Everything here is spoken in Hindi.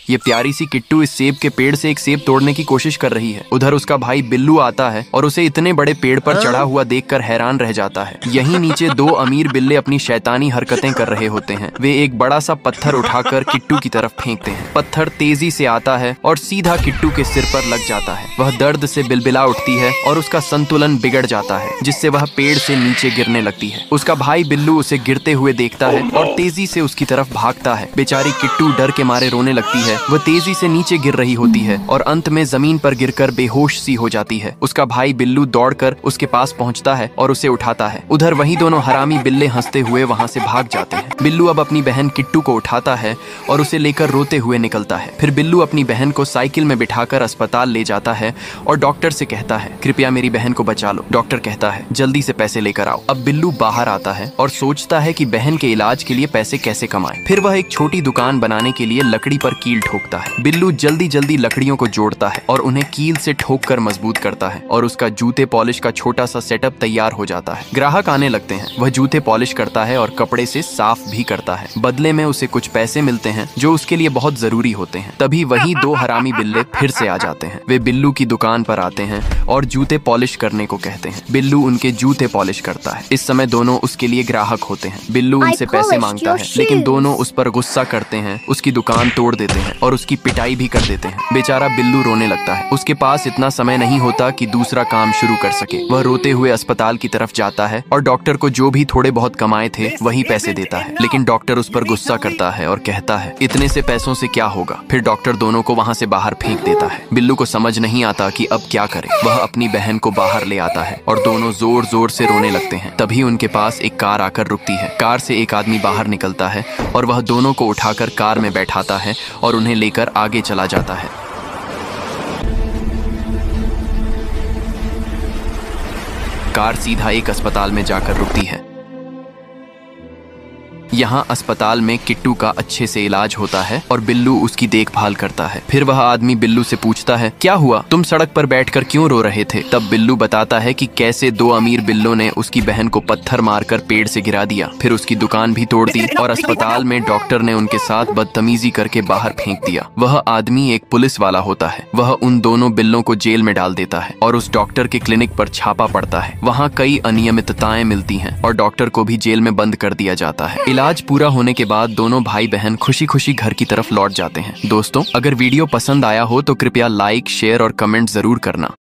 ये प्यारी सी किट्टू इस सेब के पेड़ से एक सेब तोड़ने की कोशिश कर रही है। उधर उसका भाई बिल्लू आता है और उसे इतने बड़े पेड़ पर चढ़ा हुआ देखकर हैरान रह जाता है। यहीं नीचे दो अमीर बिल्ले अपनी शैतानी हरकतें कर रहे होते हैं। वे एक बड़ा सा पत्थर उठाकर किट्टू की तरफ फेंकते हैं। पत्थर तेजी से आता है और सीधा किट्टू के सिर पर लग जाता है। वह दर्द से बिलबिला उठती है और उसका संतुलन बिगड़ जाता है, जिससे वह पेड़ से नीचे गिरने लगती है। उसका भाई बिल्लू उसे गिरते हुए देखता है और तेजी से उसकी तरफ भागता है। बेचारी किट्टू डर के मारे रोने लगती है। वह तेजी से नीचे गिर रही होती है और अंत में जमीन पर गिरकर बेहोश सी हो जाती है। उसका भाई बिल्लू दौड़कर उसके पास पहुंचता है और उसे उठाता है। उधर वही दोनों हरामी बिल्ले हंसते हुए वहां से भाग जाते हैं। बिल्लू अब अपनी बहन किट्टू को उठाता है और उसे लेकर रोते हुए निकलता है। फिर बिल्लू अपनी बहन को साइकिल में बिठाकर अस्पताल ले जाता है और डॉक्टर से कहता है, कृपया मेरी बहन को बचा लो। डॉक्टर कहता है, जल्दी से पैसे लेकर आओ। अब बिल्लू बाहर आता है और सोचता है कि बहन के इलाज के लिए पैसे कैसे कमाए। फिर वह एक छोटी दुकान बनाने के लिए लकड़ी पर कील ठोकता है। बिल्लू जल्दी जल्दी लकड़ियों को जोड़ता है और उन्हें कील से ठोक कर मजबूत करता है और उसका जूते पॉलिश का छोटा सा सेटअप तैयार हो जाता है। ग्राहक आने लगते हैं। वह जूते पॉलिश करता है और कपड़े से साफ भी करता है। बदले में उसे कुछ पैसे मिलते हैं जो उसके लिए बहुत जरूरी होते हैं। तभी वही दो हरामी बिल्ले फिर से आ जाते हैं। वे बिल्लू की दुकान पर आते हैं और जूते पॉलिश करने को कहते हैं। बिल्लू उनके जूते पॉलिश करता है। इस समय दोनों उसके लिए ग्राहक होते हैं। बिल्लू उनसे पैसे मांगता है, लेकिन दोनों उस पर गुस्सा करते हैं, उसकी दुकान तोड़ देते हैं और उसकी पिटाई भी कर देते हैं। बेचारा बिल्लू रोने लगता है। उसके पास इतना समय नहीं होता कि दूसरा काम शुरू कर सके। वह रोते हुए अस्पताल की तरफ जाता है और डॉक्टर को जो भी थोड़े बहुत कमाए थे वही पैसे देता है। लेकिन डॉक्टर उस पर गुस्सा करता है और कहता है, इतने से पैसों से क्या होगा। फिर डॉक्टर दोनों को वहाँ से बाहर फेंक देता है। बिल्लू को समझ नहीं आता कि अब क्या करे। वह अपनी बहन को बाहर ले आता है और दोनों जोर जोर से रोने लगते हैं। तभी उनके पास एक कार आकर रुकती है। कार से एक आदमी बाहर निकलता है और वह दोनों को उठाकर कार में बैठाता है और उन्हें लेकर आगे चला जाता है। कार सीधा एक अस्पताल में जाकर रुकती है। यहाँ अस्पताल में किट्टू का अच्छे से इलाज होता है और बिल्लू उसकी देखभाल करता है। फिर वह आदमी बिल्लू से पूछता है, क्या हुआ, तुम सड़क पर बैठकर क्यों रो रहे थे। तब बिल्लू बताता है कि कैसे दो अमीर बिल्लों ने उसकी बहन को पत्थर मारकर पेड़ से गिरा दिया, फिर उसकी दुकान भी तोड़ दी और अस्पताल में डॉक्टर ने उनके साथ बदतमीजी करके बाहर फेंक दिया। वह आदमी एक पुलिस वाला होता है। वह उन दोनों बिल्लों को जेल में डाल देता है और उस डॉक्टर के क्लिनिक पर छापा पड़ता है। वहाँ कई अनियमितताएं मिलती हैं और डॉक्टर को भी जेल में बंद कर दिया जाता है। इलाज पूरा होने के बाद दोनों भाई बहन खुशी खुशी घर की तरफ लौट जाते हैं। दोस्तों, अगर वीडियो पसंद आया हो तो कृपया लाइक, शेयर और कमेंट जरूर करना।